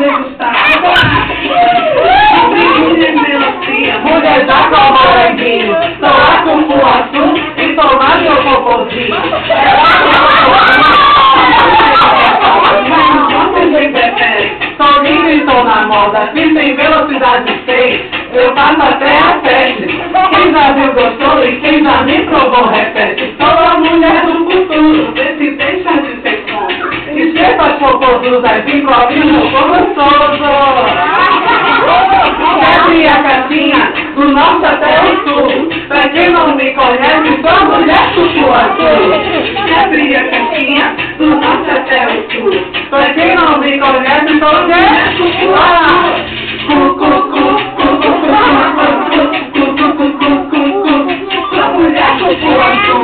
degustar. Mulher da com moranguinho, tomar com cupuaçu e tomar meu popozinho. Vocês preferem? Tô lindo e tô na moda, se tem velocidade 6, eu passo até a 7. Quem já viu gostou e quem já me provou repete. Sou a mulher do futuro, vê se deixa de ser contra. Esqueça as popozudas e cobre no gostoso. Abre a caixinha do norte até o sul. Pra quem não me conhece, sou a mulher cupuaçu. Abre a caixinha do norte até o sul. Pra quem não me conhece, sou a mulher cupuaçu. Sou a mulher cupuaçu.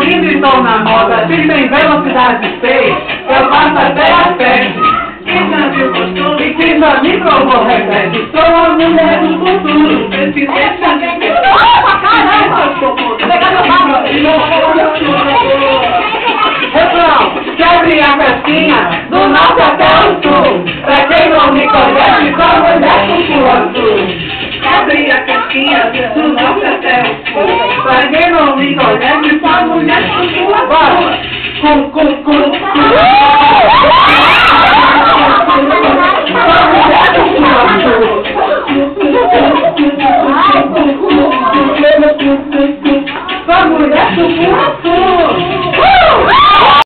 Estou na moda, se tem velocidade 6, eu passo até a 7. Quem já viu gostou e quem já me provou repete. Sou a mulher do futuro, esse deixa de me refrão, quebre a caixinha do norte até o sul. Pra quem não me conhece, sou a mulher cupuaçu. Abre a caixinha do norte até o sul. Pra quem não me conhece, sou a mulher cupuaçu. Bora! Sou a mulher cupuaçu.